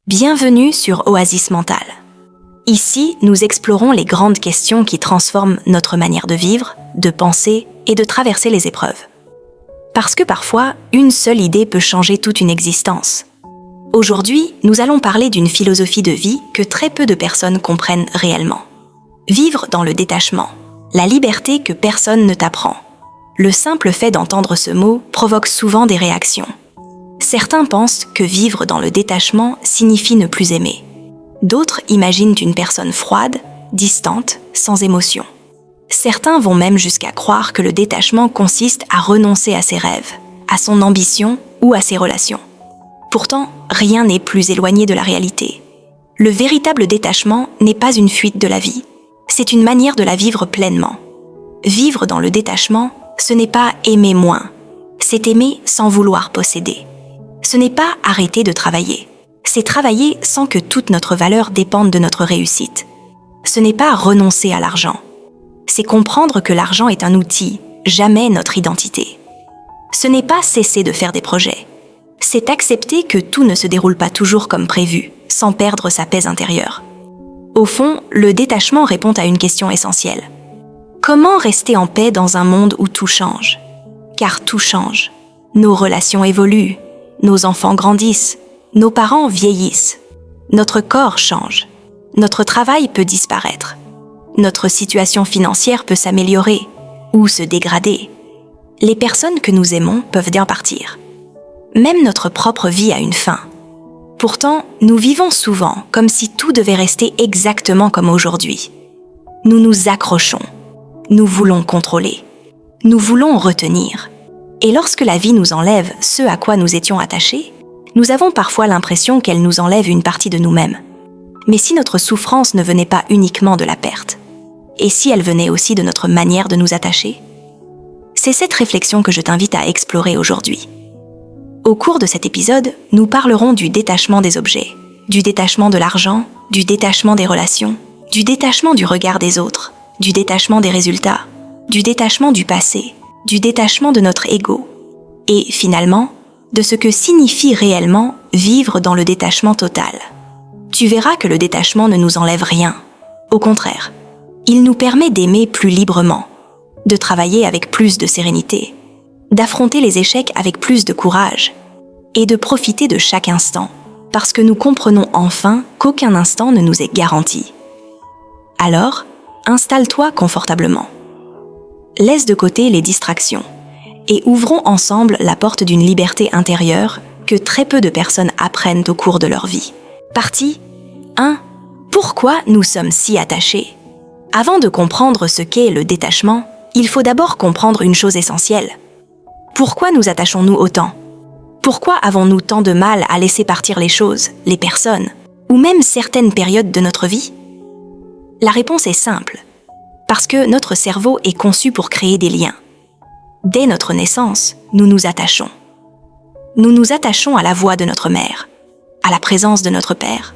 Bienvenue sur Oasis Mental. Ici, nous explorons les grandes questions qui transforment notre manière de vivre, de penser et de traverser les épreuves. Parce que parfois, une seule idée peut changer toute une existence. Aujourd'hui, nous allons parler d'une philosophie de vie que très peu de personnes comprennent réellement. Vivre dans le détachement, la liberté que personne ne t'apprend. Le simple fait d'entendre ce mot provoque souvent des réactions. Certains pensent que vivre dans le détachement signifie ne plus aimer. D'autres imaginent une personne froide, distante, sans émotion. Certains vont même jusqu'à croire que le détachement consiste à renoncer à ses rêves, à son ambition ou à ses relations. Pourtant, rien n'est plus éloigné de la réalité. Le véritable détachement n'est pas une fuite de la vie. C'est une manière de la vivre pleinement. Vivre dans le détachement, ce n'est pas aimer moins. C'est aimer sans vouloir posséder. Ce n'est pas arrêter de travailler. C'est travailler sans que toute notre valeur dépende de notre réussite. Ce n'est pas renoncer à l'argent. C'est comprendre que l'argent est un outil, jamais notre identité. Ce n'est pas cesser de faire des projets. C'est accepter que tout ne se déroule pas toujours comme prévu, sans perdre sa paix intérieure. Au fond, le détachement répond à une question essentielle. Comment rester en paix dans un monde où tout change ? Car tout change. Nos relations évoluent. Nos enfants grandissent, nos parents vieillissent, notre corps change, notre travail peut disparaître, notre situation financière peut s'améliorer ou se dégrader. Les personnes que nous aimons peuvent bien partir. Même notre propre vie a une fin. Pourtant, nous vivons souvent comme si tout devait rester exactement comme aujourd'hui. Nous nous accrochons, nous voulons contrôler, nous voulons retenir. Et lorsque la vie nous enlève ce à quoi nous étions attachés, nous avons parfois l'impression qu'elle nous enlève une partie de nous-mêmes. Mais si notre souffrance ne venait pas uniquement de la perte, et si elle venait aussi de notre manière de nous attacher ? C'est cette réflexion que je t'invite à explorer aujourd'hui. Au cours de cet épisode, nous parlerons du détachement des objets, du détachement de l'argent, du détachement des relations, du détachement du regard des autres, du détachement des résultats, du détachement du passé, du détachement de notre ego, et finalement, de ce que signifie réellement vivre dans le détachement total. Tu verras que le détachement ne nous enlève rien. Au contraire, il nous permet d'aimer plus librement, de travailler avec plus de sérénité, d'affronter les échecs avec plus de courage, et de profiter de chaque instant, parce que nous comprenons enfin qu'aucun instant ne nous est garanti. Alors, installe-toi confortablement. Laisse de côté les distractions et ouvrons ensemble la porte d'une liberté intérieure que très peu de personnes apprennent au cours de leur vie. Partie 1. Pourquoi nous sommes si attachés ? Avant de comprendre ce qu'est le détachement, il faut d'abord comprendre une chose essentielle. Pourquoi nous attachons-nous autant ? Pourquoi avons-nous tant de mal à laisser partir les choses, les personnes, ou même certaines périodes de notre vie ? La réponse est simple. Parce que notre cerveau est conçu pour créer des liens. Dès notre naissance, nous nous attachons. Nous nous attachons à la voix de notre mère, à la présence de notre père,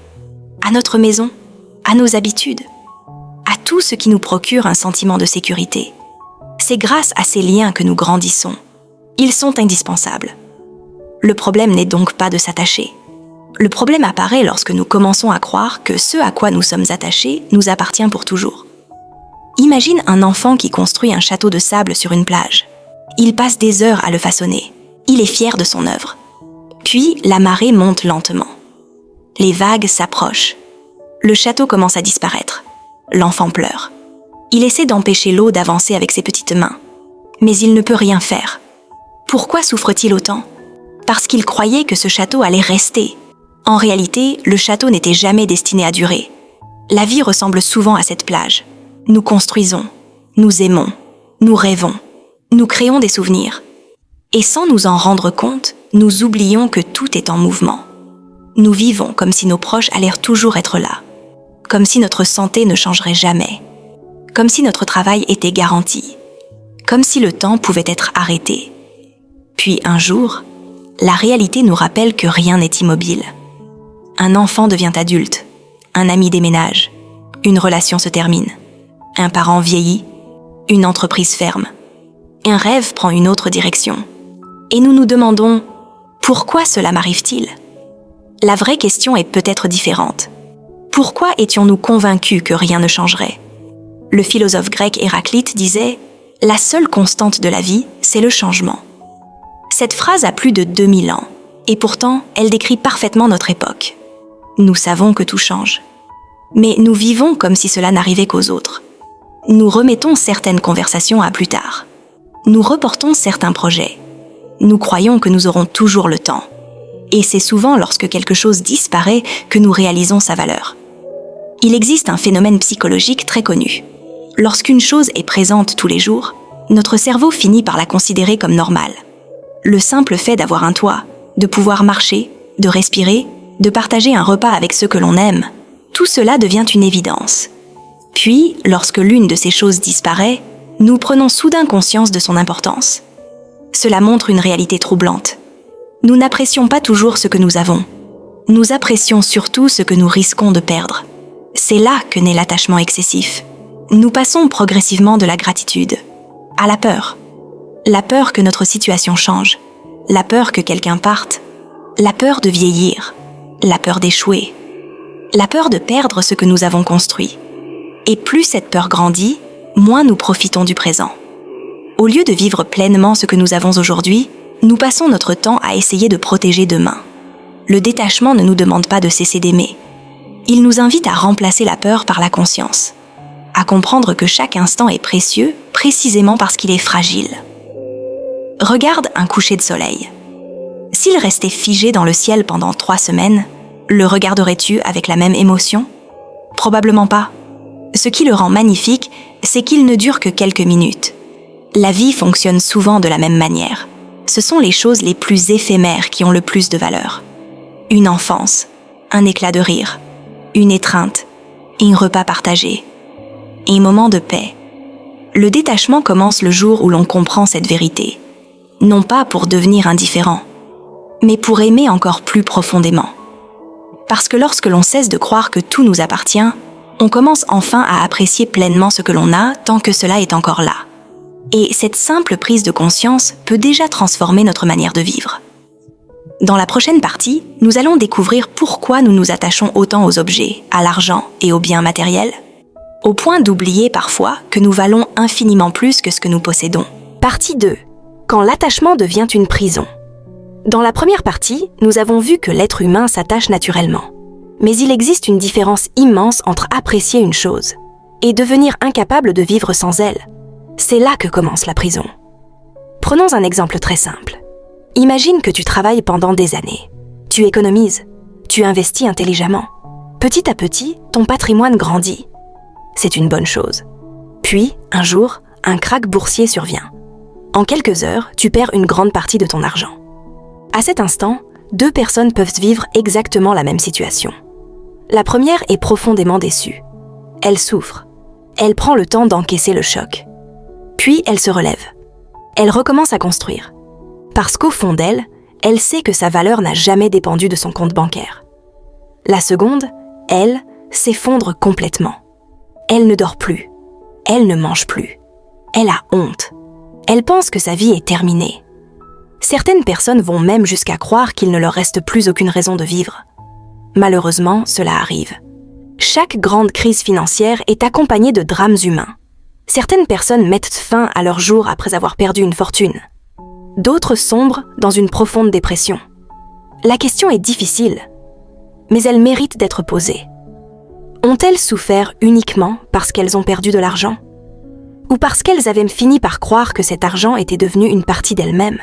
à notre maison, à nos habitudes, à tout ce qui nous procure un sentiment de sécurité. C'est grâce à ces liens que nous grandissons. Ils sont indispensables. Le problème n'est donc pas de s'attacher. Le problème apparaît lorsque nous commençons à croire que ce à quoi nous sommes attachés nous appartient pour toujours. Imagine un enfant qui construit un château de sable sur une plage. Il passe des heures à le façonner. Il est fier de son œuvre. Puis, la marée monte lentement. Les vagues s'approchent. Le château commence à disparaître. L'enfant pleure. Il essaie d'empêcher l'eau d'avancer avec ses petites mains. Mais il ne peut rien faire. Pourquoi souffre-t-il autant ? Parce qu'il croyait que ce château allait rester. En réalité, le château n'était jamais destiné à durer. La vie ressemble souvent à cette plage. Nous construisons, nous aimons, nous rêvons, nous créons des souvenirs. Et sans nous en rendre compte, nous oublions que tout est en mouvement. Nous vivons comme si nos proches allaient toujours être là, comme si notre santé ne changerait jamais, comme si notre travail était garanti, comme si le temps pouvait être arrêté. Puis un jour, la réalité nous rappelle que rien n'est immobile. Un enfant devient adulte, un ami déménage, une relation se termine. Un parent vieillit, une entreprise ferme, un rêve prend une autre direction. Et nous nous demandons, pourquoi cela m'arrive-t-il ? La vraie question est peut-être différente. Pourquoi étions-nous convaincus que rien ne changerait ? Le philosophe grec Héraclite disait « La seule constante de la vie, c'est le changement ». Cette phrase a plus de 2000 ans, et pourtant, elle décrit parfaitement notre époque. Nous savons que tout change. Mais nous vivons comme si cela n'arrivait qu'aux autres. Nous remettons certaines conversations à plus tard. Nous reportons certains projets. Nous croyons que nous aurons toujours le temps. Et c'est souvent lorsque quelque chose disparaît que nous réalisons sa valeur. Il existe un phénomène psychologique très connu. Lorsqu'une chose est présente tous les jours, notre cerveau finit par la considérer comme normale. Le simple fait d'avoir un toit, de pouvoir marcher, de respirer, de partager un repas avec ceux que l'on aime, tout cela devient une évidence. Puis, lorsque l'une de ces choses disparaît, nous prenons soudain conscience de son importance. Cela montre une réalité troublante. Nous n'apprécions pas toujours ce que nous avons. Nous apprécions surtout ce que nous risquons de perdre. C'est là que naît l'attachement excessif. Nous passons progressivement de la gratitude à la peur. La peur que notre situation change, la peur que quelqu'un parte, la peur de vieillir, la peur d'échouer, la peur de perdre ce que nous avons construit. Et plus cette peur grandit, moins nous profitons du présent. Au lieu de vivre pleinement ce que nous avons aujourd'hui, nous passons notre temps à essayer de protéger demain. Le détachement ne nous demande pas de cesser d'aimer. Il nous invite à remplacer la peur par la conscience, à comprendre que chaque instant est précieux précisément parce qu'il est fragile. Regarde un coucher de soleil. S'il restait figé dans le ciel pendant 3 semaines, le regarderais-tu avec la même émotion ? Probablement pas. Ce qui le rend magnifique, c'est qu'il ne dure que quelques minutes. La vie fonctionne souvent de la même manière. Ce sont les choses les plus éphémères qui ont le plus de valeur. Une enfance, un éclat de rire, une étreinte, un repas partagé, un moment de paix. Le détachement commence le jour où l'on comprend cette vérité, non pas pour devenir indifférent, mais pour aimer encore plus profondément. Parce que lorsque l'on cesse de croire que tout nous appartient, on commence enfin à apprécier pleinement ce que l'on a tant que cela est encore là. Et cette simple prise de conscience peut déjà transformer notre manière de vivre. Dans la prochaine partie, nous allons découvrir pourquoi nous nous attachons autant aux objets, à l'argent et aux biens matériels, au point d'oublier parfois que nous valons infiniment plus que ce que nous possédons. Partie 2. Quand l'attachement devient une prison. Dans la première partie, nous avons vu que l'être humain s'attache naturellement. Mais il existe une différence immense entre apprécier une chose et devenir incapable de vivre sans elle. C'est là que commence la prison. Prenons un exemple très simple. Imagine que tu travailles pendant des années. Tu économises, tu investis intelligemment. Petit à petit, ton patrimoine grandit. C'est une bonne chose. Puis, un jour, un krach boursier survient. En quelques heures, tu perds une grande partie de ton argent. À cet instant, 2 personnes peuvent vivre exactement la même situation. La première est profondément déçue. Elle souffre. Elle prend le temps d'encaisser le choc. Puis elle se relève. Elle recommence à construire. Parce qu'au fond d'elle, elle sait que sa valeur n'a jamais dépendu de son compte bancaire. La seconde, elle, s'effondre complètement. Elle ne dort plus. Elle ne mange plus. Elle a honte. Elle pense que sa vie est terminée. Certaines personnes vont même jusqu'à croire qu'il ne leur reste plus aucune raison de vivre. Malheureusement, cela arrive. Chaque grande crise financière est accompagnée de drames humains. Certaines personnes mettent fin à leur jour après avoir perdu une fortune. D'autres sombrent dans une profonde dépression. La question est difficile, mais elle mérite d'être posée. Ont-elles souffert uniquement parce qu'elles ont perdu de l'argent ? Ou parce qu'elles avaient fini par croire que cet argent était devenu une partie d'elles-mêmes ?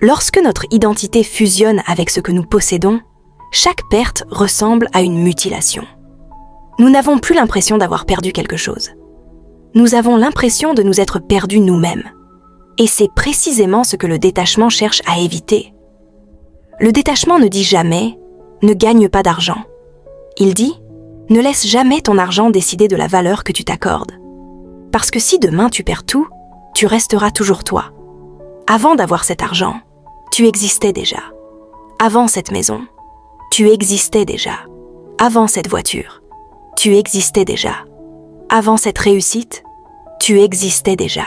Lorsque notre identité fusionne avec ce que nous possédons, chaque perte ressemble à une mutilation. Nous n'avons plus l'impression d'avoir perdu quelque chose. Nous avons l'impression de nous être perdus nous-mêmes. Et c'est précisément ce que le détachement cherche à éviter. Le détachement ne dit jamais « ne gagne pas d'argent ». Il dit « ne laisse jamais ton argent décider de la valeur que tu t'accordes. Parce que si demain tu perds tout, tu resteras toujours toi. Avant d'avoir cet argent, tu existais déjà. Avant cette maison, tu existais déjà. Avant cette voiture, tu existais déjà. Avant cette réussite, tu existais déjà. »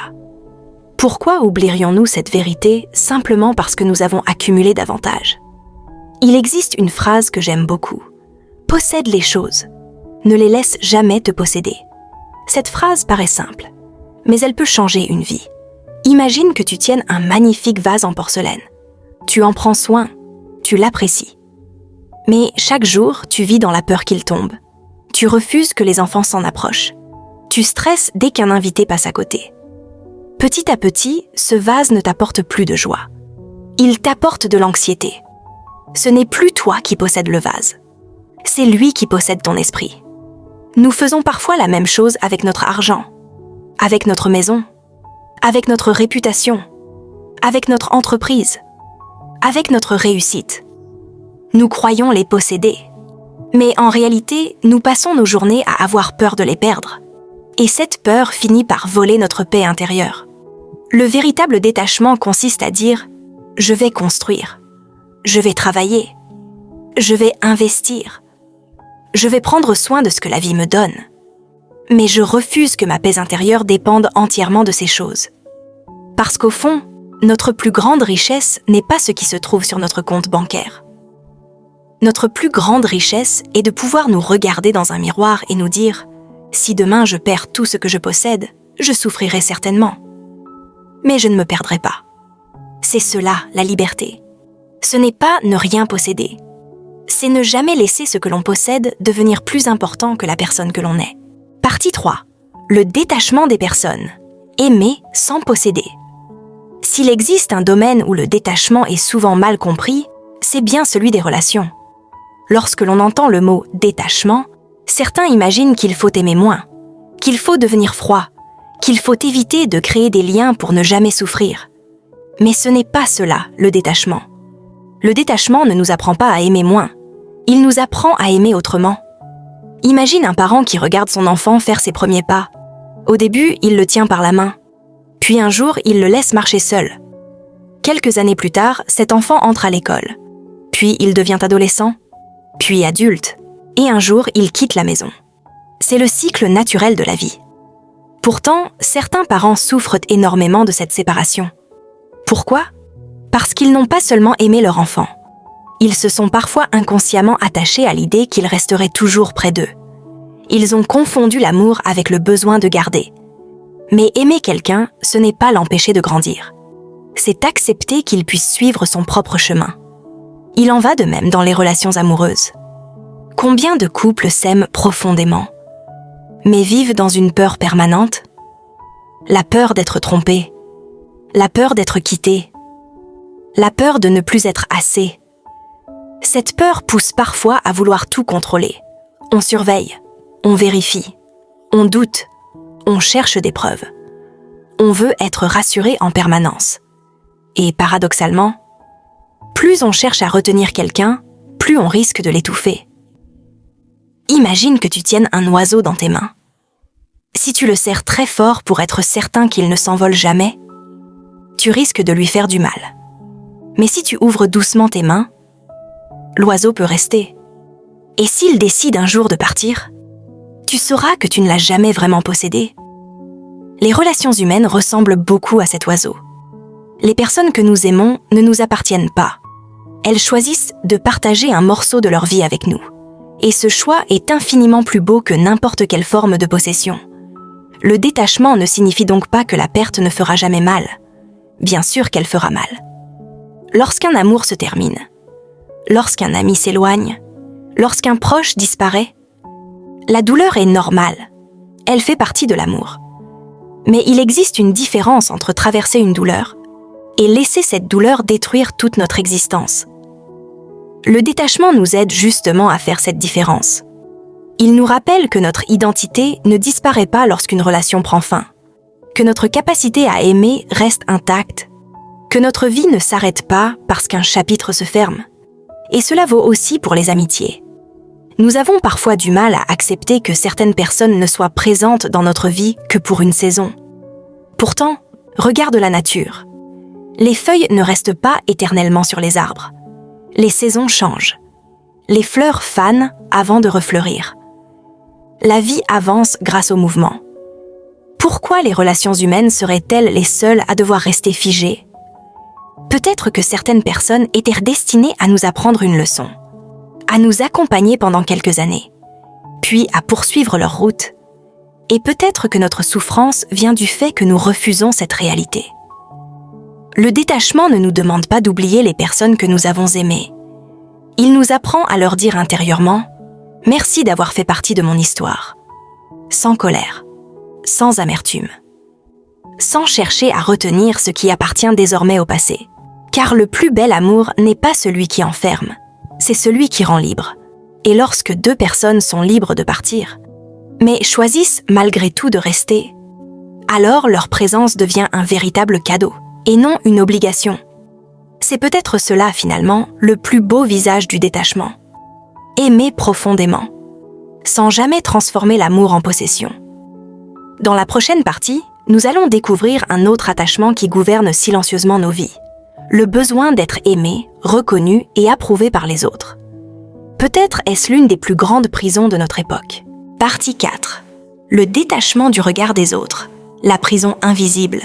Pourquoi oublierions-nous cette vérité simplement parce que nous avons accumulé davantage ? Il existe une phrase que j'aime beaucoup. Possède les choses. Ne les laisse jamais te posséder. Cette phrase paraît simple, mais elle peut changer une vie. Imagine que tu tiennes un magnifique vase en porcelaine. Tu en prends soin, tu l'apprécies. Mais chaque jour, tu vis dans la peur qu'il tombe. Tu refuses que les enfants s'en approchent. Tu stresses dès qu'un invité passe à côté. Petit à petit, ce vase ne t'apporte plus de joie. Il t'apporte de l'anxiété. Ce n'est plus toi qui possèdes le vase. C'est lui qui possède ton esprit. Nous faisons parfois la même chose avec notre argent, avec notre maison, avec notre réputation, avec notre entreprise, avec notre réussite. Nous croyons les posséder. Mais en réalité, nous passons nos journées à avoir peur de les perdre. Et cette peur finit par voler notre paix intérieure. Le véritable détachement consiste à dire « je vais construire, je vais travailler, je vais investir, je vais prendre soin de ce que la vie me donne. Mais je refuse que ma paix intérieure dépende entièrement de ces choses. » Parce qu'au fond, notre plus grande richesse n'est pas ce qui se trouve sur notre compte bancaire. Notre plus grande richesse est de pouvoir nous regarder dans un miroir et nous dire « si demain je perds tout ce que je possède, je souffrirai certainement. Mais je ne me perdrai pas. » C'est cela, la liberté. Ce n'est pas ne rien posséder. C'est ne jamais laisser ce que l'on possède devenir plus important que la personne que l'on est. Partie 3. Le détachement des personnes. Aimer sans posséder. S'il existe un domaine où le détachement est souvent mal compris, c'est bien celui des relations. Lorsque l'on entend le mot « détachement », certains imaginent qu'il faut aimer moins, qu'il faut devenir froid, qu'il faut éviter de créer des liens pour ne jamais souffrir. Mais ce n'est pas cela, le détachement. Le détachement ne nous apprend pas à aimer moins. Il nous apprend à aimer autrement. Imagine un parent qui regarde son enfant faire ses premiers pas. Au début, il le tient par la main. Puis un jour, il le laisse marcher seul. Quelques années plus tard, cet enfant entre à l'école. Puis il devient adolescent, puis adulte, et un jour, il quitte la maison. C'est le cycle naturel de la vie. Pourtant, certains parents souffrent énormément de cette séparation. Pourquoi ? Parce qu'ils n'ont pas seulement aimé leur enfant. Ils se sont parfois inconsciemment attachés à l'idée qu'il resterait toujours près d'eux. Ils ont confondu l'amour avec le besoin de garder. Mais aimer quelqu'un, ce n'est pas l'empêcher de grandir. C'est accepter qu'il puisse suivre son propre chemin. Il en va de même dans les relations amoureuses. Combien de couples s'aiment profondément, mais vivent dans une peur permanente ? La peur d'être trompé, la peur d'être quitté, la peur de ne plus être assez. Cette peur pousse parfois à vouloir tout contrôler. On surveille, on vérifie, on doute, on cherche des preuves. On veut être rassuré en permanence. Et paradoxalement, plus on cherche à retenir quelqu'un, plus on risque de l'étouffer. Imagine que tu tiennes un oiseau dans tes mains. Si tu le serres très fort pour être certain qu'il ne s'envole jamais, tu risques de lui faire du mal. Mais si tu ouvres doucement tes mains, l'oiseau peut rester. Et s'il décide un jour de partir, tu sauras que tu ne l'as jamais vraiment possédé. Les relations humaines ressemblent beaucoup à cet oiseau. Les personnes que nous aimons ne nous appartiennent pas. Elles choisissent de partager un morceau de leur vie avec nous. Et ce choix est infiniment plus beau que n'importe quelle forme de possession. Le détachement ne signifie donc pas que la perte ne fera jamais mal. Bien sûr qu'elle fera mal. Lorsqu'un amour se termine, lorsqu'un ami s'éloigne, lorsqu'un proche disparaît, la douleur est normale. Elle fait partie de l'amour. Mais il existe une différence entre traverser une douleur et laisser cette douleur détruire toute notre existence. Le détachement nous aide justement à faire cette différence. Il nous rappelle que notre identité ne disparaît pas lorsqu'une relation prend fin, que notre capacité à aimer reste intacte, que notre vie ne s'arrête pas parce qu'un chapitre se ferme. Et cela vaut aussi pour les amitiés. Nous avons parfois du mal à accepter que certaines personnes ne soient présentes dans notre vie que pour une saison. Pourtant, regarde la nature. Les feuilles ne restent pas éternellement sur les arbres. Les saisons changent. Les fleurs fanent avant de refleurir. La vie avance grâce au mouvement. Pourquoi les relations humaines seraient-elles les seules à devoir rester figées ? Peut-être que certaines personnes étaient destinées à nous apprendre une leçon, à nous accompagner pendant quelques années, puis à poursuivre leur route. Et peut-être que notre souffrance vient du fait que nous refusons cette réalité. Le détachement ne nous demande pas d'oublier les personnes que nous avons aimées. Il nous apprend à leur dire intérieurement « Merci d'avoir fait partie de mon histoire », sans colère, sans amertume, sans chercher à retenir ce qui appartient désormais au passé. Car le plus bel amour n'est pas celui qui enferme, c'est celui qui rend libre. Et lorsque deux personnes sont libres de partir, mais choisissent malgré tout de rester, alors leur présence devient un véritable cadeau, et non une obligation. C'est peut-être cela, finalement, le plus beau visage du détachement. Aimer profondément, sans jamais transformer l'amour en possession. Dans la prochaine partie, nous allons découvrir un autre attachement qui gouverne silencieusement nos vies. Le besoin d'être aimé, reconnu et approuvé par les autres. Peut-être est-ce l'une des plus grandes prisons de notre époque. Partie 4. Le détachement du regard des autres. La prison invisible.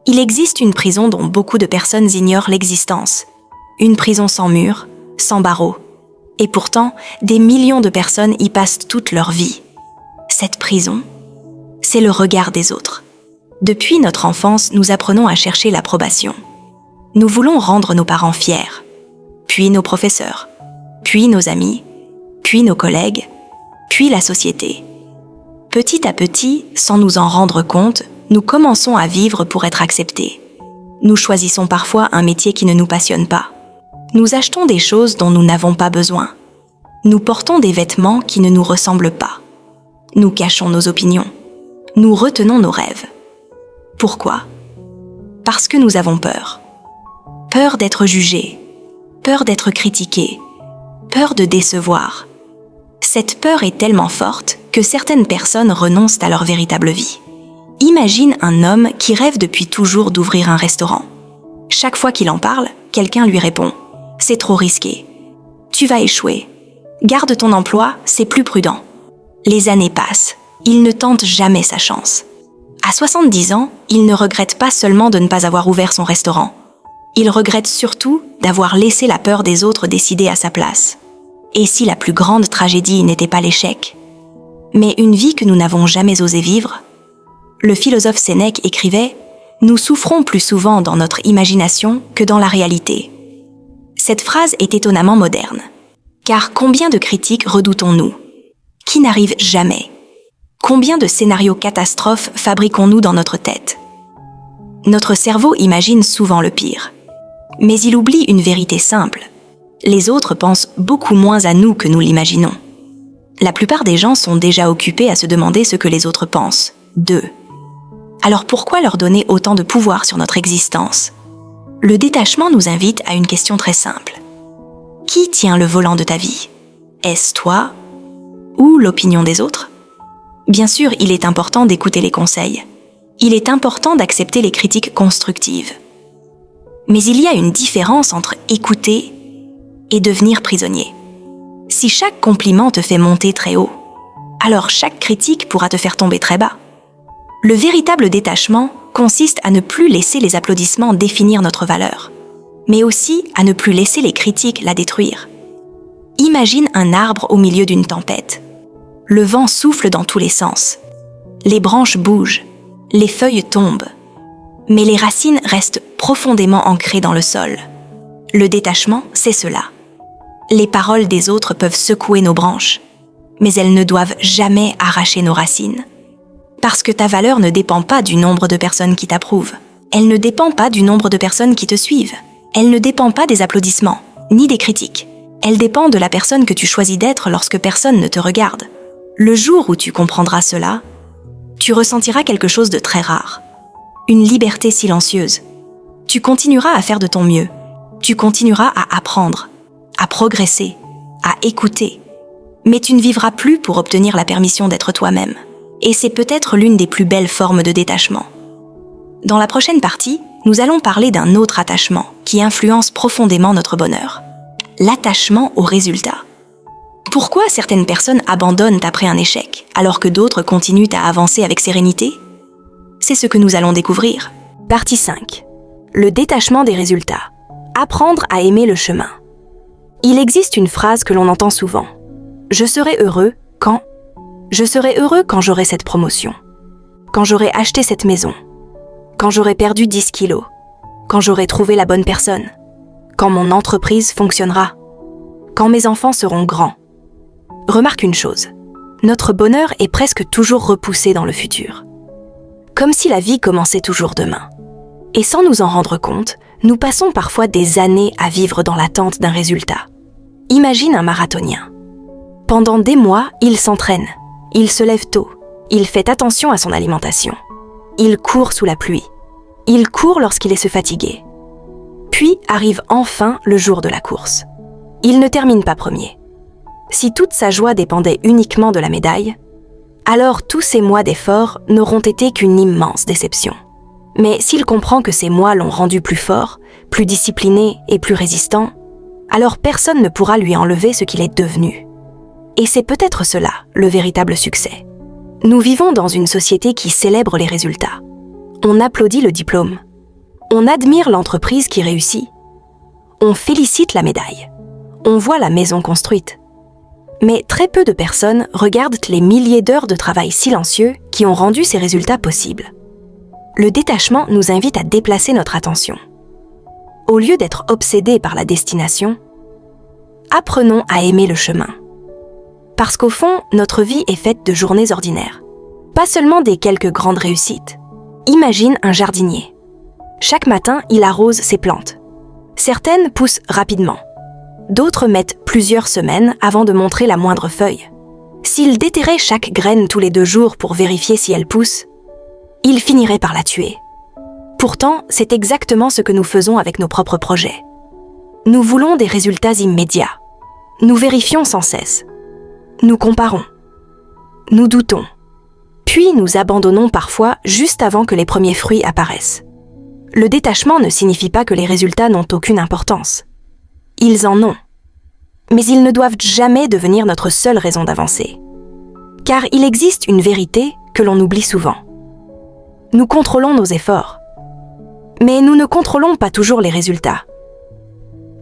Il existe une prison dont beaucoup de personnes ignorent l'existence. Une prison sans murs, sans barreaux. Et pourtant, des millions de personnes y passent toute leur vie. Cette prison, c'est le regard des autres. Depuis notre enfance, nous apprenons à chercher l'approbation. Nous voulons rendre nos parents fiers, puis nos professeurs, puis nos amis, puis nos collègues, puis la société. Petit à petit, sans nous en rendre compte, nous commençons à vivre pour être acceptés. Nous choisissons parfois un métier qui ne nous passionne pas. Nous achetons des choses dont nous n'avons pas besoin. Nous portons des vêtements qui ne nous ressemblent pas. Nous cachons nos opinions. Nous retenons nos rêves. Pourquoi ? Parce que nous avons peur. Peur d'être jugé, peur d'être critiqué, peur de décevoir. Cette peur est tellement forte que certaines personnes renoncent à leur véritable vie. Imagine un homme qui rêve depuis toujours d'ouvrir un restaurant. Chaque fois qu'il en parle, quelqu'un lui répond « C'est trop risqué. Tu vas échouer. Garde ton emploi, c'est plus prudent. » Les années passent, il ne tente jamais sa chance. À 70 ans, il ne regrette pas seulement de ne pas avoir ouvert son restaurant. Il regrette surtout d'avoir laissé la peur des autres décider à sa place. Et si la plus grande tragédie n'était pas l'échec, mais une vie que nous n'avons jamais osé vivre? Le philosophe Sénèque écrivait « Nous souffrons plus souvent dans notre imagination que dans la réalité ». Cette phrase est étonnamment moderne. Car combien de critiques redoutons-nous, qui n'arrivent jamais? Combien de scénarios catastrophes fabriquons-nous dans notre tête? Notre cerveau imagine souvent le pire. Mais il oublie une vérité simple. Les autres pensent beaucoup moins à nous que nous l'imaginons. La plupart des gens sont déjà occupés à se demander ce que les autres pensent d'eux. Alors pourquoi leur donner autant de pouvoir sur notre existence? Le détachement nous invite à une question très simple. Qui tient le volant de ta vie? Est-ce toi ou l'opinion des autres? Bien sûr, il est important d'écouter les conseils. Il est important d'accepter les critiques constructives. Mais il y a une différence entre écouter et devenir prisonnier. Si chaque compliment te fait monter très haut, alors chaque critique pourra te faire tomber très bas. Le véritable détachement consiste à ne plus laisser les applaudissements définir notre valeur, mais aussi à ne plus laisser les critiques la détruire. Imagine un arbre au milieu d'une tempête. Le vent souffle dans tous les sens. Les branches bougent, les feuilles tombent, mais les racines restent profondément ancrées dans le sol. Le détachement, c'est cela. Les paroles des autres peuvent secouer nos branches, mais elles ne doivent jamais arracher nos racines. Parce que ta valeur ne dépend pas du nombre de personnes qui t'approuvent. Elle ne dépend pas du nombre de personnes qui te suivent. Elle ne dépend pas des applaudissements, ni des critiques. Elle dépend de la personne que tu choisis d'être lorsque personne ne te regarde. Le jour où tu comprendras cela, tu ressentiras quelque chose de très rare. Une liberté silencieuse. Tu continueras à faire de ton mieux. Tu continueras à apprendre, à progresser, à écouter. Mais tu ne vivras plus pour obtenir la permission d'être toi-même. Et c'est peut-être l'une des plus belles formes de détachement. Dans la prochaine partie, nous allons parler d'un autre attachement qui influence profondément notre bonheur. L'attachement au résultat. Pourquoi certaines personnes abandonnent après un échec, alors que d'autres continuent à avancer avec sérénité? C'est ce que nous allons découvrir. Partie 5. Le détachement des résultats. Apprendre à aimer le chemin. Il existe une phrase que l'on entend souvent. Je serai heureux quand j'aurai cette promotion, quand j'aurai acheté cette maison, quand j'aurai perdu 10 kilos, quand j'aurai trouvé la bonne personne, quand mon entreprise fonctionnera, quand mes enfants seront grands. Remarque une chose, notre bonheur est presque toujours repoussé dans le futur. Comme si la vie commençait toujours demain. Et sans nous en rendre compte, nous passons parfois des années à vivre dans l'attente d'un résultat. Imagine un marathonien. Pendant des mois, il s'entraîne, il se lève tôt, il fait attention à son alimentation. Il court sous la pluie, il court lorsqu'il est fatigué. Puis arrive enfin le jour de la course. Il ne termine pas premier. Si toute sa joie dépendait uniquement de la médaille, alors tous ces mois d'efforts n'auront été qu'une immense déception. Mais s'il comprend que ces mois l'ont rendu plus fort, plus discipliné et plus résistant, alors personne ne pourra lui enlever ce qu'il est devenu. Et c'est peut-être cela, le véritable succès. Nous vivons dans une société qui célèbre les résultats. On applaudit le diplôme. On admire l'entreprise qui réussit. On félicite la médaille. On voit la maison construite. Mais très peu de personnes regardent les milliers d'heures de travail silencieux qui ont rendu ces résultats possibles. Le détachement nous invite à déplacer notre attention. Au lieu d'être obsédés par la destination, apprenons à aimer le chemin. Parce qu'au fond, notre vie est faite de journées ordinaires, pas seulement des quelques grandes réussites. Imagine un jardinier. Chaque matin, il arrose ses plantes. Certaines poussent rapidement. D'autres mettent plusieurs semaines avant de montrer la moindre feuille. S'il déterrait chaque graine tous les 2 jours pour vérifier si elle pousse, il finirait par la tuer. Pourtant, c'est exactement ce que nous faisons avec nos propres projets. Nous voulons des résultats immédiats. Nous vérifions sans cesse. Nous comparons. Nous doutons. Puis nous abandonnons parfois juste avant que les premiers fruits apparaissent. Le détachement ne signifie pas que les résultats n'ont aucune importance. Ils en ont. Mais ils ne doivent jamais devenir notre seule raison d'avancer. Car il existe une vérité que l'on oublie souvent. Nous contrôlons nos efforts. Mais nous ne contrôlons pas toujours les résultats.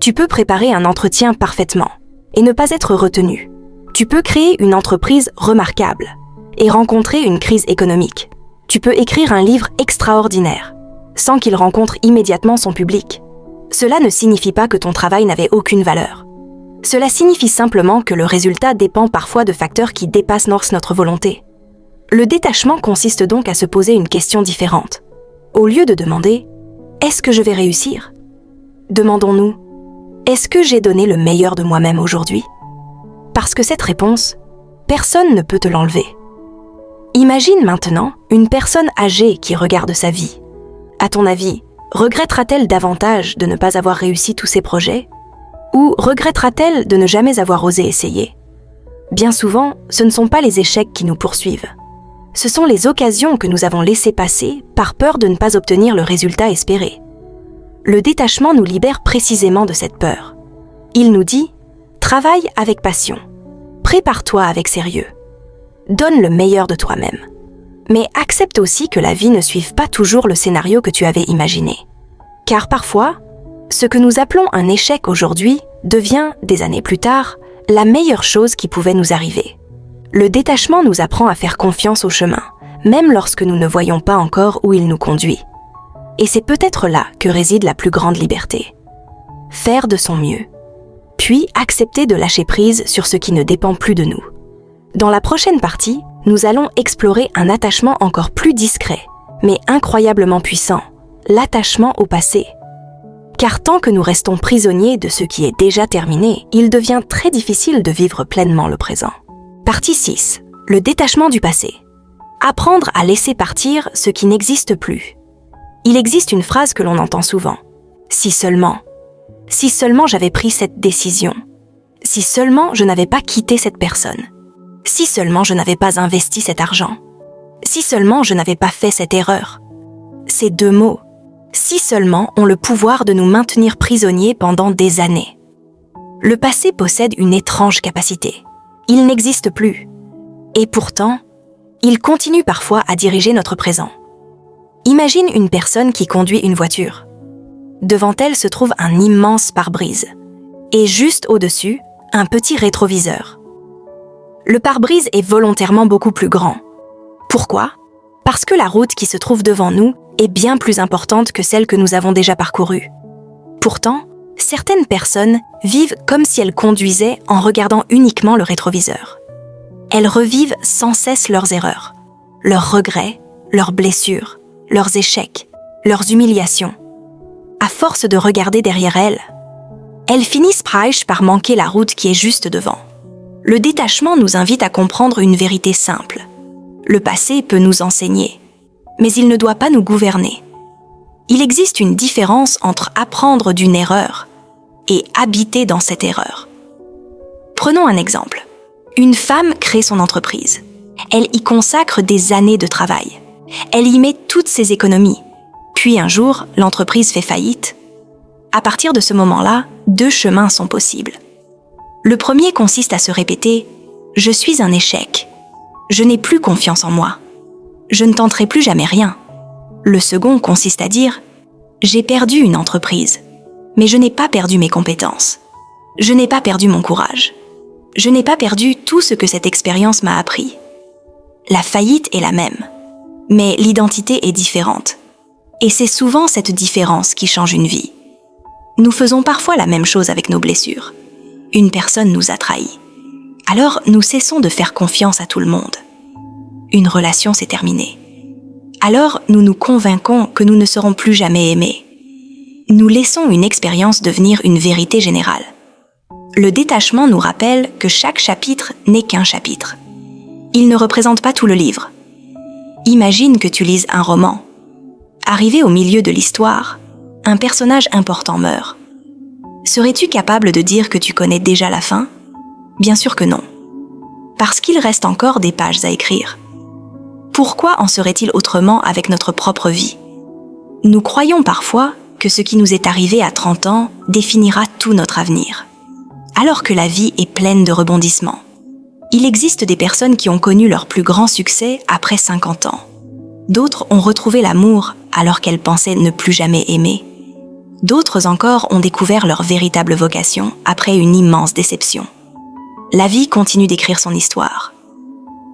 Tu peux préparer un entretien parfaitement et ne pas être retenu. Tu peux créer une entreprise remarquable et rencontrer une crise économique. Tu peux écrire un livre extraordinaire sans qu'il rencontre immédiatement son public. Cela ne signifie pas que ton travail n'avait aucune valeur. Cela signifie simplement que le résultat dépend parfois de facteurs qui dépassent notre volonté. Le détachement consiste donc à se poser une question différente. Au lieu de demander « Est-ce que je vais réussir ?», demandons-nous « Est-ce que j'ai donné le meilleur de moi-même aujourd'hui ?» Parce que cette réponse, personne ne peut te l'enlever. Imagine maintenant une personne âgée qui regarde sa vie. À ton avis, regrettera-t-elle davantage de ne pas avoir réussi tous ses projets ? Ou regrettera-t-elle de ne jamais avoir osé essayer ? Bien souvent, ce ne sont pas les échecs qui nous poursuivent. Ce sont les occasions que nous avons laissées passer par peur de ne pas obtenir le résultat espéré. Le détachement nous libère précisément de cette peur. Il nous dit « Travaille avec passion, prépare-toi avec sérieux, donne le meilleur de toi-même. Mais accepte aussi que la vie ne suive pas toujours le scénario que tu avais imaginé. Car parfois, ce que nous appelons un échec aujourd'hui devient, des années plus tard, la meilleure chose qui pouvait nous arriver. Le détachement nous apprend à faire confiance au chemin, même lorsque nous ne voyons pas encore où il nous conduit. Et c'est peut-être là que réside la plus grande liberté. Faire de son mieux, puis accepter de lâcher prise sur ce qui ne dépend plus de nous. Dans la prochaine partie, nous allons explorer un attachement encore plus discret, mais incroyablement puissant, l'attachement au passé. Car tant que nous restons prisonniers de ce qui est déjà terminé, il devient très difficile de vivre pleinement le présent. Partie 6. Le détachement du passé. Apprendre à laisser partir ce qui n'existe plus. Il existe une phrase que l'on entend souvent. Si seulement j'avais pris cette décision. Si seulement je n'avais pas quitté cette personne. Si seulement je n'avais pas investi cet argent. Si seulement je n'avais pas fait cette erreur. Ces 2 mots, si seulement, ont le pouvoir de nous maintenir prisonniers pendant des années. Le passé possède une étrange capacité. Il n'existe plus. Et pourtant, il continue parfois à diriger notre présent. Imagine une personne qui conduit une voiture. devant elle se trouve un immense pare-brise. Et juste au-dessus, un petit rétroviseur. Le pare-brise est volontairement beaucoup plus grand. Pourquoi ? Parce que la route qui se trouve devant nous est bien plus importante que celle que nous avons déjà parcourue. Pourtant, certaines personnes vivent comme si elles conduisaient en regardant uniquement le rétroviseur. Elles revivent sans cesse leurs erreurs, leurs regrets, leurs blessures, leurs échecs, leurs humiliations. À force de regarder derrière elles finissent par manquer la route qui est juste devant. Le détachement nous invite à comprendre une vérité simple. Le passé peut nous enseigner, mais il ne doit pas nous gouverner. Il existe une différence entre apprendre d'une erreur et habiter dans cette erreur. Prenons un exemple. Une femme crée son entreprise. Elle y consacre des années de travail. Elle y met toutes ses économies. Puis un jour, l'entreprise fait faillite. À partir de ce moment-là, 2 chemins sont possibles. Le premier consiste à se répéter « Je suis un échec. Je n'ai plus confiance en moi. Je ne tenterai plus jamais rien. » Le second consiste à dire « J'ai perdu une entreprise, mais je n'ai pas perdu mes compétences. Je n'ai pas perdu mon courage. Je n'ai pas perdu tout ce que cette expérience m'a appris. » La faillite est la même, mais l'identité est différente. Et c'est souvent cette différence qui change une vie. Nous faisons parfois la même chose avec nos blessures. Une personne nous a trahis. Alors nous cessons de faire confiance à tout le monde. Une relation s'est terminée. Alors nous nous convainquons que nous ne serons plus jamais aimés. Nous laissons une expérience devenir une vérité générale. Le détachement nous rappelle que chaque chapitre n'est qu'un chapitre. Il ne représente pas tout le livre. Imagine que tu lises un roman. Arrivé au milieu de l'histoire, un personnage important meurt. Serais-tu capable de dire que tu connais déjà la fin ? Bien sûr que non. Parce qu'il reste encore des pages à écrire. Pourquoi en serait-il autrement avec notre propre vie ? Nous croyons parfois que ce qui nous est arrivé à 30 ans définira tout notre avenir. Alors que la vie est pleine de rebondissements. Il existe des personnes qui ont connu leur plus grand succès après 50 ans. D'autres ont retrouvé l'amour alors qu'elles pensaient ne plus jamais aimer. D'autres encore ont découvert leur véritable vocation après une immense déception. La vie continue d'écrire son histoire,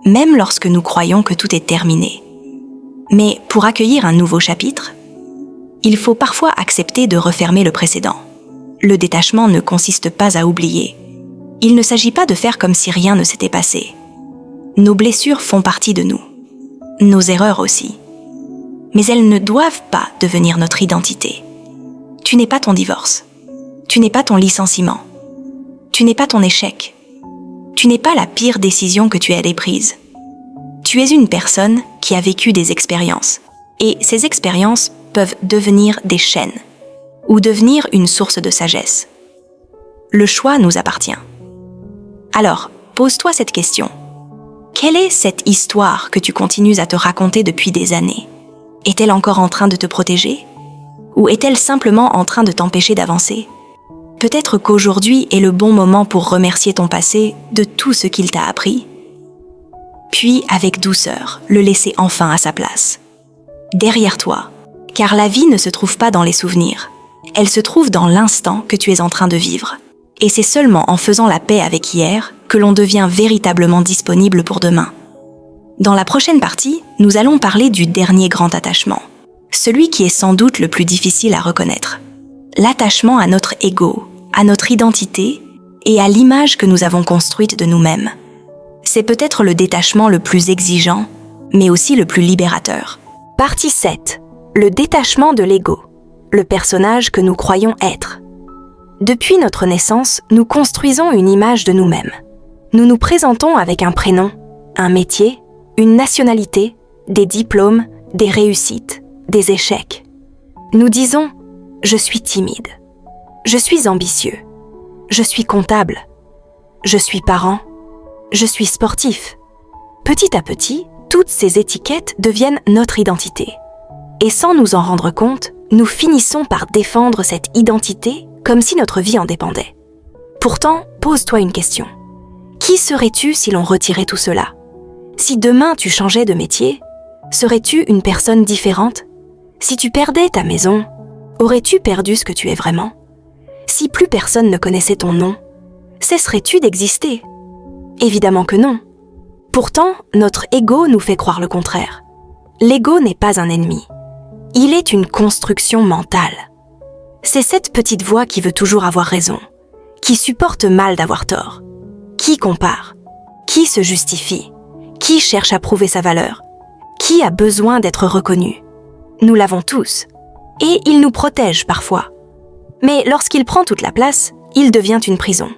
même lorsque nous croyons que tout est terminé. Mais pour accueillir un nouveau chapitre, il faut parfois accepter de refermer le précédent. Le détachement ne consiste pas à oublier. Il ne s'agit pas de faire comme si rien ne s'était passé. Nos blessures font partie de nous, nos erreurs aussi. Mais elles ne doivent pas devenir notre identité. Tu n'es pas ton divorce. Tu n'es pas ton licenciement. Tu n'es pas ton échec. Tu n'es pas la pire décision que tu aies prise. Tu es une personne qui a vécu des expériences. Et ces expériences peuvent devenir des chaînes ou devenir une source de sagesse. Le choix nous appartient. Alors, pose-toi cette question. Quelle est cette histoire que tu continues à te raconter depuis des années ? Est-elle encore en train de te protéger ? Ou est-elle simplement en train de t'empêcher d'avancer ? Peut-être qu'aujourd'hui est le bon moment pour remercier ton passé de tout ce qu'il t'a appris. Puis, avec douceur, le laisser enfin à sa place. Derrière toi, car la vie ne se trouve pas dans les souvenirs. Elle se trouve dans l'instant que tu es en train de vivre. Et c'est seulement en faisant la paix avec hier que l'on devient véritablement disponible pour demain. Dans la prochaine partie, nous allons parler du dernier grand attachement. Celui qui est sans doute le plus difficile à reconnaître. L'attachement à notre ego, à notre identité et à l'image que nous avons construite de nous-mêmes. C'est peut-être le détachement le plus exigeant, mais aussi le plus libérateur. Partie 7. Le détachement de l'ego, le personnage que nous croyons être. Depuis notre naissance, nous construisons une image de nous-mêmes. Nous nous présentons avec un prénom, un métier, une nationalité, des diplômes, des réussites, des échecs. Nous disons « je suis timide »,« je suis ambitieux »,« je suis comptable »,« je suis parent »,« je suis sportif ». Petit à petit, toutes ces étiquettes deviennent notre identité. Et sans nous en rendre compte, nous finissons par défendre cette identité comme si notre vie en dépendait. Pourtant, pose-toi une question. Qui serais-tu si l'on retirait tout cela ? Si demain tu changeais de métier, serais-tu une personne différente ? Si tu perdais ta maison, Aurais-tu perdu ce que tu es vraiment? Si plus personne ne connaissait ton nom, cesserais-tu d'exister? Évidemment que non. Pourtant, notre ego nous fait croire le contraire. L'ego n'est pas un ennemi. Il est une construction mentale. C'est cette petite voix qui veut toujours avoir raison, qui supporte mal d'avoir tort, qui compare, qui se justifie, qui cherche à prouver sa valeur, qui a besoin d'être reconnu. Nous l'avons tous. Et il nous protège parfois. Mais lorsqu'il prend toute la place, il devient une prison.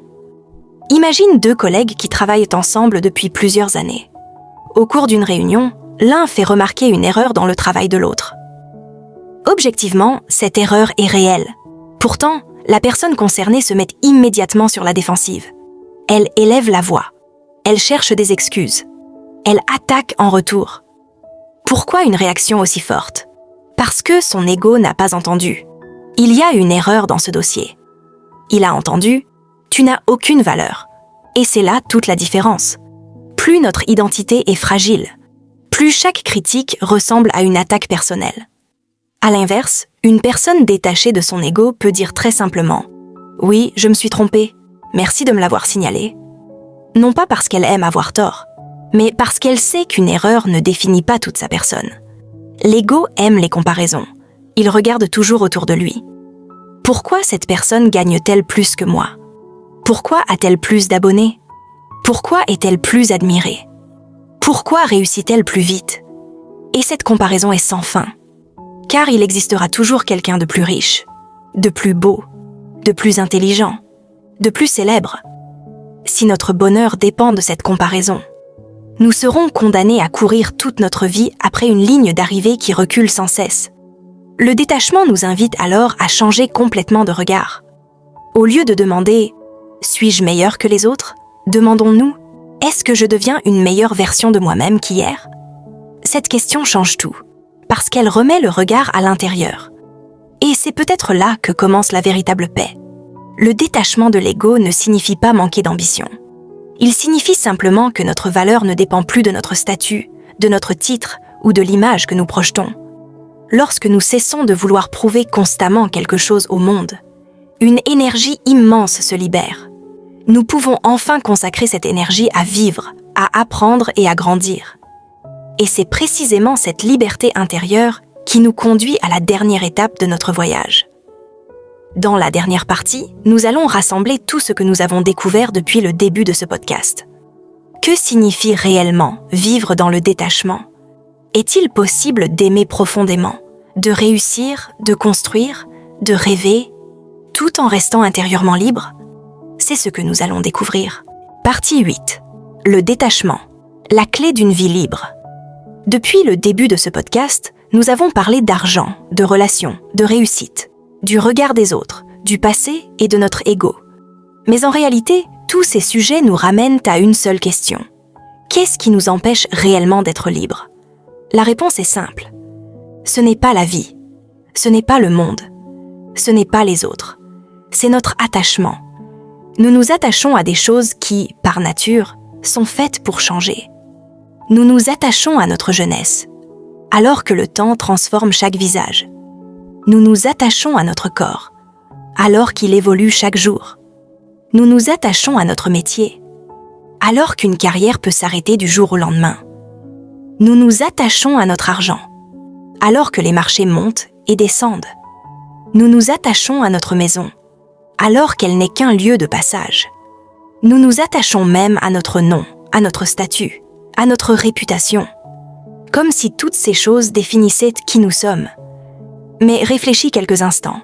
Imagine deux collègues qui travaillent ensemble depuis plusieurs années. Au cours d'une réunion, l'un fait remarquer une erreur dans le travail de l'autre. Objectivement, cette erreur est réelle. Pourtant, la personne concernée se met immédiatement sur la défensive. Elle élève la voix. Elle cherche des excuses. Elle attaque en retour. Pourquoi une réaction aussi forte? Parce que son ego n'a pas entendu. Il y a une erreur dans ce dossier. Il a entendu « tu n'as aucune valeur ». Et c'est là toute la différence. Plus notre identité est fragile, plus chaque critique ressemble à une attaque personnelle. À l'inverse, une personne détachée de son ego peut dire très simplement « oui, je me suis trompée, merci de me l'avoir signalé ». Non pas parce qu'elle aime avoir tort, mais parce qu'elle sait qu'une erreur ne définit pas toute sa personne. L'ego aime les comparaisons. Il regarde toujours autour de lui. Pourquoi cette personne gagne-t-elle plus que moi? Pourquoi a-t-elle plus d'abonnés? Pourquoi est-elle plus admirée? Pourquoi réussit-elle plus vite? Et cette comparaison est sans fin. Car il existera toujours quelqu'un de plus riche, de plus beau, de plus intelligent, de plus célèbre. Si notre bonheur dépend de cette comparaison, nous serons condamnés à courir toute notre vie après une ligne d'arrivée qui recule sans cesse. Le détachement nous invite alors à changer complètement de regard. Au lieu de demander « suis-je meilleur que les autres ?», demandons-nous « est-ce que je deviens une meilleure version de moi-même qu'hier ?» Cette question change tout, parce qu'elle remet le regard à l'intérieur. Et c'est peut-être là que commence la véritable paix. Le détachement de l'ego ne signifie pas manquer d'ambition. Il signifie simplement que notre valeur ne dépend plus de notre statut, de notre titre ou de l'image que nous projetons. Lorsque nous cessons de vouloir prouver constamment quelque chose au monde, une énergie immense se libère. Nous pouvons enfin consacrer cette énergie à vivre, à apprendre et à grandir. Et c'est précisément cette liberté intérieure qui nous conduit à la dernière étape de notre voyage. Dans la dernière partie, nous allons rassembler tout ce que nous avons découvert depuis le début de ce podcast. Que signifie réellement vivre dans le détachement? Est-il possible d'aimer profondément, de réussir, de construire, de rêver, tout en restant intérieurement libre? C'est ce que nous allons découvrir. Partie 8. Le détachement. La clé d'une vie libre. Depuis le début de ce podcast, nous avons parlé d'argent, de relations, de réussite, du regard des autres, du passé et de notre ego. Mais en réalité, tous ces sujets nous ramènent à une seule question. Qu'est-ce qui nous empêche réellement d'être libres? La réponse est simple. Ce n'est pas la vie. Ce n'est pas le monde. Ce n'est pas les autres. C'est notre attachement. Nous nous attachons à des choses qui, par nature, sont faites pour changer. Nous nous attachons à notre jeunesse, alors que le temps transforme chaque visage. Nous nous attachons à notre corps, alors qu'il évolue chaque jour. Nous nous attachons à notre métier, alors qu'une carrière peut s'arrêter du jour au lendemain. Nous nous attachons à notre argent, alors que les marchés montent et descendent. Nous nous attachons à notre maison, alors qu'elle n'est qu'un lieu de passage. Nous nous attachons même à notre nom, à notre statut, à notre réputation, comme si toutes ces choses définissaient qui nous sommes. Mais réfléchis quelques instants.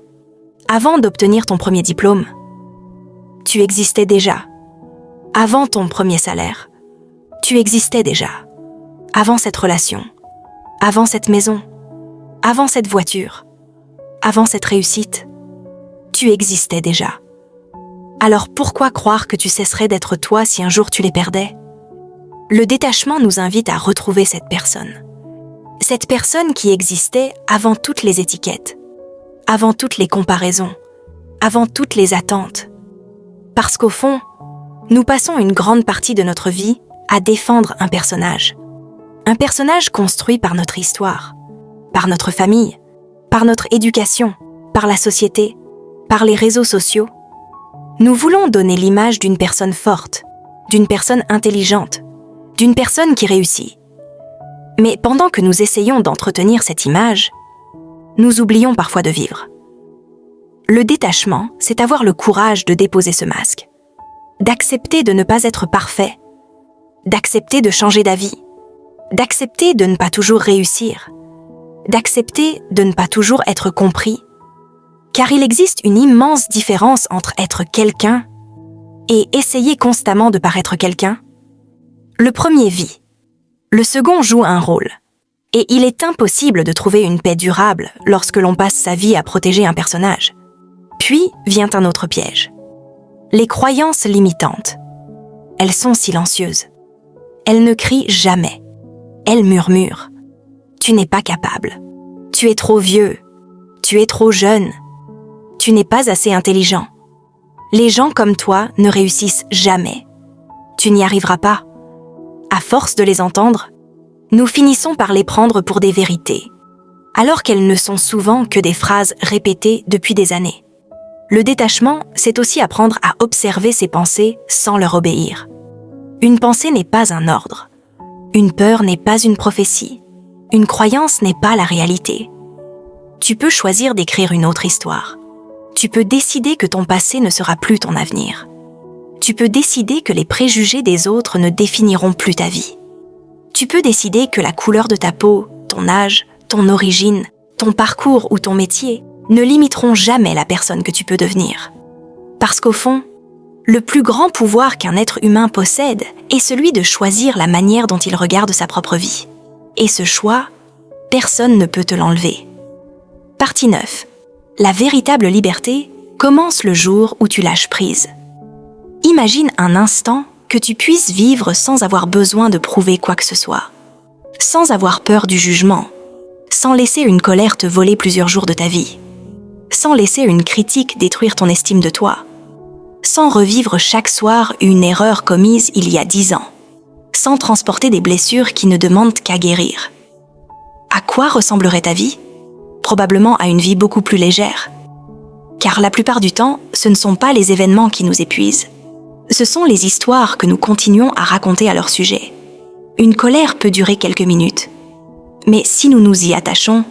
Avant d'obtenir ton premier diplôme, tu existais déjà. Avant ton premier salaire, tu existais déjà. Avant cette relation, avant cette maison, avant cette voiture, avant cette réussite, tu existais déjà. Alors pourquoi croire que tu cesserais d'être toi si un jour tu les perdais? Le détachement nous invite à retrouver cette personne. Cette personne qui existait avant toutes les étiquettes, avant toutes les comparaisons, avant toutes les attentes. Parce qu'au fond, nous passons une grande partie de notre vie à défendre un personnage. Un personnage construit par notre histoire, par notre famille, par notre éducation, par la société, par les réseaux sociaux. Nous voulons donner l'image d'une personne forte, d'une personne intelligente, d'une personne qui réussit. Mais pendant que nous essayons d'entretenir cette image, nous oublions parfois de vivre. Le détachement, c'est avoir le courage de déposer ce masque, d'accepter de ne pas être parfait, d'accepter de changer d'avis, d'accepter de ne pas toujours réussir, d'accepter de ne pas toujours être compris, car il existe une immense différence entre être quelqu'un et essayer constamment de paraître quelqu'un. Le premier vit, le second joue un rôle, et il est impossible de trouver une paix durable lorsque l'on passe sa vie à protéger un personnage. Puis vient un autre piège. Les croyances limitantes. Elles sont silencieuses. Elles ne crient jamais. Elles murmurent. Tu n'es pas capable. Tu es trop vieux. Tu es trop jeune. Tu n'es pas assez intelligent. Les gens comme toi ne réussissent jamais. Tu n'y arriveras pas. À force de les entendre, nous finissons par les prendre pour des vérités, alors qu'elles ne sont souvent que des phrases répétées depuis des années. Le détachement, c'est aussi apprendre à observer ses pensées sans leur obéir. Une pensée n'est pas un ordre. Une peur n'est pas une prophétie. Une croyance n'est pas la réalité. Tu peux choisir d'écrire une autre histoire. Tu peux décider que ton passé ne sera plus ton avenir. Tu peux décider que les préjugés des autres ne définiront plus ta vie. Tu peux décider que la couleur de ta peau, ton âge, ton origine, ton parcours ou ton métier ne limiteront jamais la personne que tu peux devenir. Parce qu'au fond, le plus grand pouvoir qu'un être humain possède est celui de choisir la manière dont il regarde sa propre vie. Et ce choix, personne ne peut te l'enlever. Partie 9. La véritable liberté commence le jour où tu lâches prise. Imagine un instant que tu puisses vivre sans avoir besoin de prouver quoi que ce soit, sans avoir peur du jugement, sans laisser une colère te voler plusieurs jours de ta vie, sans laisser une critique détruire ton estime de toi, sans revivre chaque soir une erreur commise il y a 10 ans, sans transporter des blessures qui ne demandent qu'à guérir. À quoi ressemblerait ta vie ? Probablement à une vie beaucoup plus légère. Car la plupart du temps, ce ne sont pas les événements qui nous épuisent. Ce sont les histoires que nous continuons à raconter à leur sujet. Une colère peut durer quelques minutes, mais si nous nous y attachons,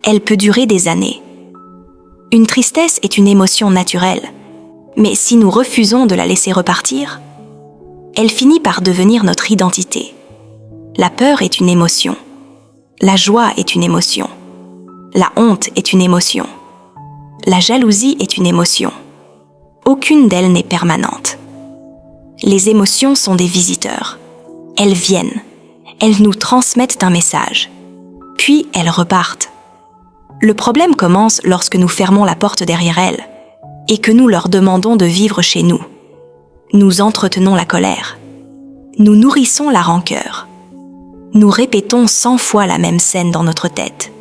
elle peut durer des années. Une tristesse est une émotion naturelle, mais si nous refusons de la laisser repartir, elle finit par devenir notre identité. La peur est une émotion. La joie est une émotion. La honte est une émotion. La jalousie est une émotion. Aucune d'elles n'est permanente. Les émotions sont des visiteurs. Elles viennent. Elles nous transmettent un message. Puis elles repartent. Le problème commence lorsque nous fermons la porte derrière elles et que nous leur demandons de vivre chez nous. Nous entretenons la colère. Nous nourrissons la rancœur. Nous répétons 100 fois la même scène dans notre tête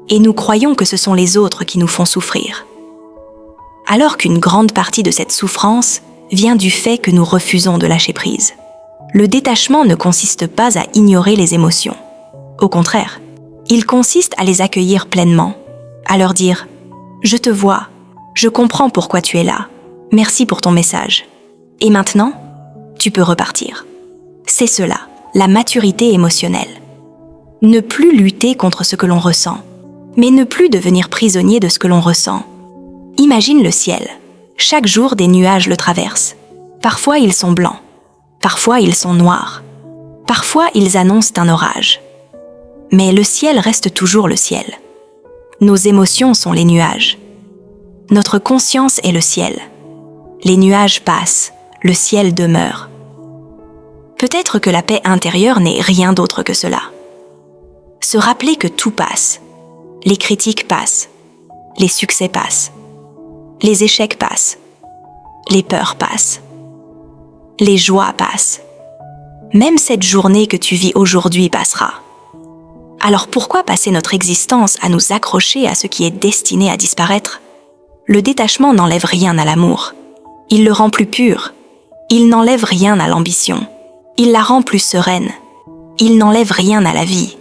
et nous croyons que ce sont les autres qui nous font souffrir. Alors qu'une grande partie de cette souffrance vient du fait que nous refusons de lâcher prise. Le détachement ne consiste pas à ignorer les émotions. Au contraire, il consiste à les accueillir pleinement, à leur dire « Je te vois, je comprends pourquoi tu es là, merci pour ton message. Et maintenant, tu peux repartir. » C'est cela, la maturité émotionnelle. Ne plus lutter contre ce que l'on ressent, mais ne plus devenir prisonnier de ce que l'on ressent. Imagine le ciel. Chaque jour, des nuages le traversent. Parfois, ils sont blancs. Parfois, ils sont noirs. Parfois, ils annoncent un orage. Mais le ciel reste toujours le ciel. Nos émotions sont les nuages. Notre conscience est le ciel. Les nuages passent, le ciel demeure. Peut-être que la paix intérieure n'est rien d'autre que cela. Se rappeler que tout passe. Les critiques passent. Les succès passent. Les échecs passent. Les peurs passent. Les joies passent. Même cette journée que tu vis aujourd'hui passera. Alors pourquoi passer notre existence à nous accrocher à ce qui est destiné à disparaître ? Le détachement n'enlève rien à l'amour. Il le rend plus pur. Il n'enlève rien à l'ambition. Il la rend plus sereine. Il n'enlève rien à la vie.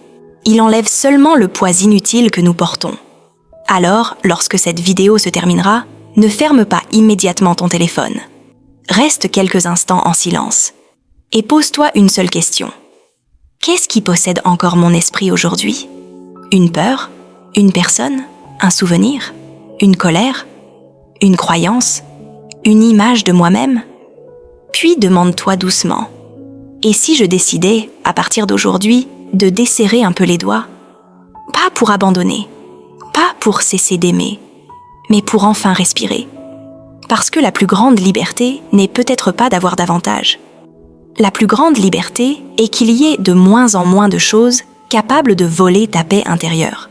Il enlève seulement le poids inutile que nous portons. Alors, lorsque cette vidéo se terminera, ne ferme pas immédiatement ton téléphone. Reste quelques instants en silence et pose-toi une seule question. Qu'est-ce qui possède encore mon esprit aujourd'hui? Une peur? Une personne? Un souvenir? Une colère? Une croyance? Une image de moi-même? Puis demande-toi doucement. Et si je décidais, à partir d'aujourd'hui, de desserrer un peu les doigts? Pas pour abandonner, pas pour cesser d'aimer, mais pour enfin respirer. Parce que la plus grande liberté n'est peut-être pas d'avoir davantage. La plus grande liberté est qu'il y ait de moins en moins de choses capables de voler ta paix intérieure.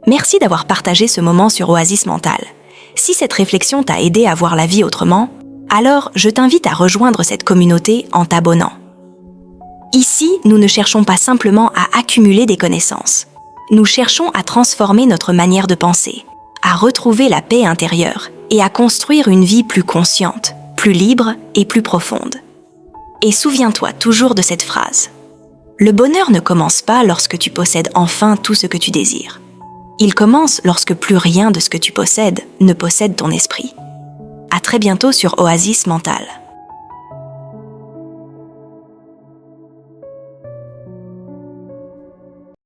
Merci d'avoir partagé ce moment sur Oasis Mental. Si cette réflexion t'a aidé à voir la vie autrement, alors je t'invite à rejoindre cette communauté en t'abonnant. Ici, nous ne cherchons pas simplement à accumuler des connaissances. Nous cherchons à transformer notre manière de penser, à retrouver la paix intérieure et à construire une vie plus consciente, plus libre et plus profonde. Et souviens-toi toujours de cette phrase. Le bonheur ne commence pas lorsque tu possèdes enfin tout ce que tu désires. Il commence lorsque plus rien de ce que tu possèdes ne possède ton esprit. À très bientôt sur Oasis Mental.